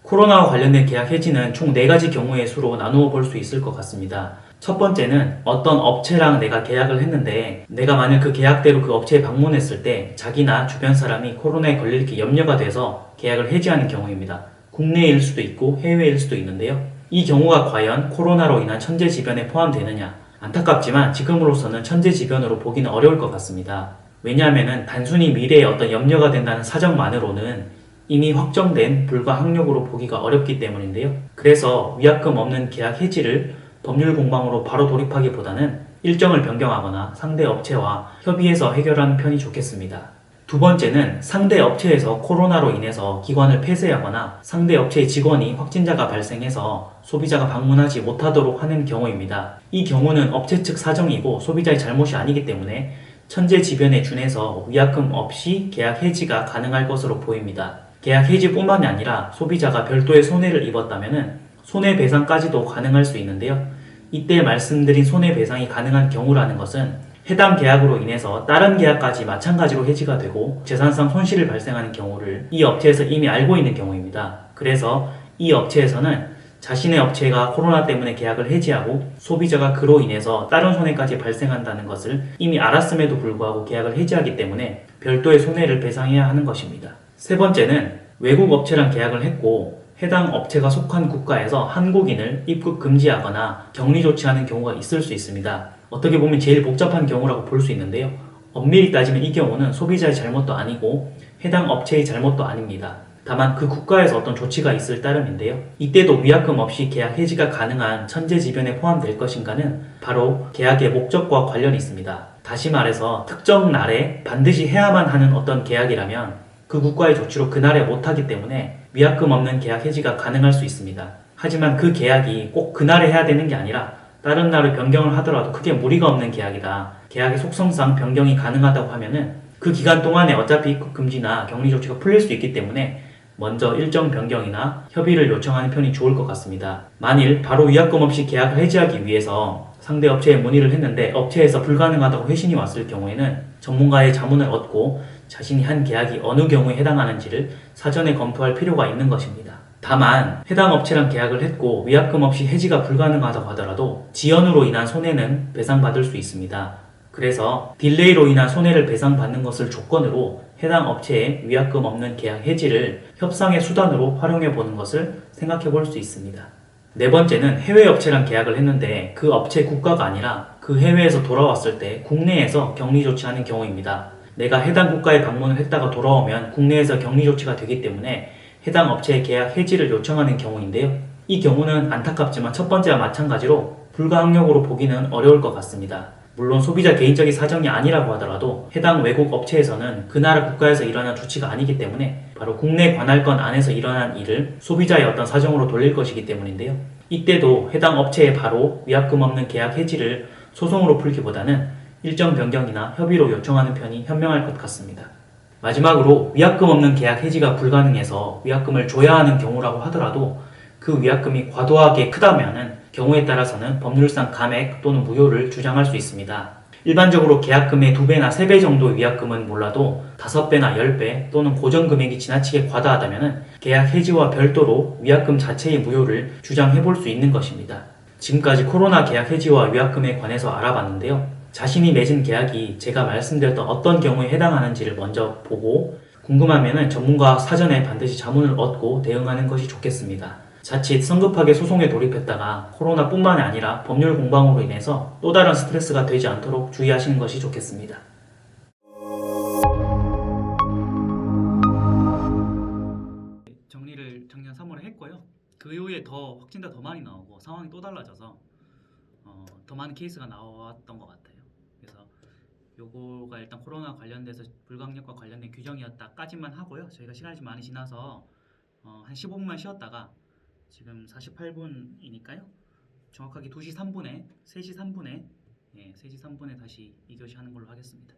코로나와 관련된 계약 해지는 총 4가지 경우의 수로 나누어 볼 수 있을 것 같습니다. 첫 번째는 어떤 업체랑 내가 계약을 했는데 내가 만약 그 계약대로 그 업체에 방문했을 때 자기나 주변 사람이 코로나에 걸릴 게 염려가 돼서 계약을 해지하는 경우입니다. 국내일 수도 있고 해외일 수도 있는데요. 이 경우가 과연 코로나로 인한 천재지변에 포함되느냐? 안타깝지만 지금으로서는 천재지변으로 보기는 어려울 것 같습니다. 왜냐하면 단순히 미래에 어떤 염려가 된다는 사정만으로는 이미 확정된 불가항력으로 보기가 어렵기 때문인데요. 그래서 위약금 없는 계약 해지를 법률 공방으로 바로 돌입하기보다는 일정을 변경하거나 상대 업체와 협의해서 해결하는 편이 좋겠습니다. 두 번째는 상대 업체에서 코로나로 인해서 기관을 폐쇄하거나 상대 업체의 직원이 확진자가 발생해서 소비자가 방문하지 못하도록 하는 경우입니다. 이 경우는 업체 측 사정이고 소비자의 잘못이 아니기 때문에 천재지변에 준해서 위약금 없이 계약 해지가 가능할 것으로 보입니다. 계약 해지뿐만이 아니라 소비자가 별도의 손해를 입었다면 손해배상까지도 가능할 수 있는데요. 이때 말씀드린 손해배상이 가능한 경우라는 것은 해당 계약으로 인해서 다른 계약까지 마찬가지로 해지가 되고 재산상 손실을 발생하는 경우를 이 업체에서 이미 알고 있는 경우입니다. 그래서 이 업체에서는 자신의 업체가 코로나 때문에 계약을 해지하고 소비자가 그로 인해서 다른 손해까지 발생한다는 것을 이미 알았음에도 불구하고 계약을 해지하기 때문에 별도의 손해를 배상해야 하는 것입니다. 세 번째는 외국 업체랑 계약을 했고 해당 업체가 속한 국가에서 한국인을 입국 금지하거나 격리 조치하는 경우가 있을 수 있습니다. 어떻게 보면 제일 복잡한 경우라고 볼 수 있는데요. 엄밀히 따지면 이 경우는 소비자의 잘못도 아니고 해당 업체의 잘못도 아닙니다. 다만 그 국가에서 어떤 조치가 있을 따름인데요. 이때도 위약금 없이 계약 해지가 가능한 천재지변에 포함될 것인가는 바로 계약의 목적과 관련이 있습니다. 다시 말해서 특정 날에 반드시 해야만 하는 어떤 계약이라면 그 국가의 조치로 그날에 못하기 때문에 위약금 없는 계약 해지가 가능할 수 있습니다. 하지만 그 계약이 꼭 그날에 해야 되는 게 아니라 다른 날을 변경을 하더라도 크게 무리가 없는 계약이다. 계약의 속성상 변경이 가능하다고 하면은 그 기간 동안에 어차피 입국 금지나 격리 조치가 풀릴 수 있기 때문에 먼저 일정 변경이나 협의를 요청하는 편이 좋을 것 같습니다. 만일 바로 위약금 없이 계약을 해지하기 위해서 상대 업체에 문의를 했는데 업체에서 불가능하다고 회신이 왔을 경우에는 전문가의 자문을 얻고 자신이 한 계약이 어느 경우에 해당하는지를 사전에 검토할 필요가 있는 것입니다. 다만 해당 업체랑 계약을 했고 위약금 없이 해지가 불가능하다고 하더라도 지연으로 인한 손해는 배상받을 수 있습니다. 그래서 딜레이로 인한 손해를 배상받는 것을 조건으로 해당 업체의 위약금 없는 계약 해지를 협상의 수단으로 활용해 보는 것을 생각해 볼 수 있습니다. 네 번째는 해외 업체랑 계약을 했는데 그 업체 국가가 아니라 그 해외에서 돌아왔을 때 국내에서 격리 조치하는 경우입니다. 내가 해당 국가에 방문을 했다가 돌아오면 국내에서 격리 조치가 되기 때문에 해당 업체의 계약 해지를 요청하는 경우인데요. 이 경우는 안타깝지만 첫 번째와 마찬가지로 불가항력으로 보기는 어려울 것 같습니다. 물론 소비자 개인적인 사정이 아니라고 하더라도 해당 외국 업체에서는 그 나라 국가에서 일어난 조치가 아니기 때문에 바로 국내 관할권 안에서 일어난 일을 소비자의 어떤 사정으로 돌릴 것이기 때문인데요. 이때도 해당 업체에 바로 위약금 없는 계약 해지를 소송으로 풀기보다는 일정 변경이나 협의로 요청하는 편이 현명할 것 같습니다. 마지막으로 위약금 없는 계약 해지가 불가능해서 위약금을 줘야 하는 경우라고 하더라도 그 위약금이 과도하게 크다면 경우에 따라서는 법률상 감액 또는 무효를 주장할 수 있습니다. 일반적으로 계약금의 2배나 3배 정도의 위약금은 몰라도 5배나 10배 또는 고정금액이 지나치게 과다하다면 계약 해지와 별도로 위약금 자체의 무효를 주장해 볼 수 있는 것입니다. 지금까지 코로나 계약 해지와 위약금에 관해서 알아봤는데요. 자신이 맺은 계약이 제가 말씀드렸던 어떤 경우에 해당하는지를 먼저 보고 궁금하면 전문가 사전에 반드시 자문을 얻고 대응하는 것이 좋겠습니다. 자칫 성급하게 소송에 돌입했다가 코로나뿐만이 아니라 법률 공방으로 인해서 또 다른 스트레스가 되지 않도록 주의하시는 것이 좋겠습니다. 정리를 작년 3월에 했고요. 그 이후에 더 확진자 더 많이 나오고 상황이 또 달라져서 더 많은 케이스가 나왔던 것 같아요. 그래서 요거가 일단 코로나 관련돼서 불강력과 관련된 규정이었다까지만 하고요. 저희가 시간이 좀 많이 지나서 한 15분만 쉬었다가 지금 48분이니까요. 정확하게 2시 3분에 3시 3분에 3시 3분에 다시 2교시 하는 걸로 하겠습니다.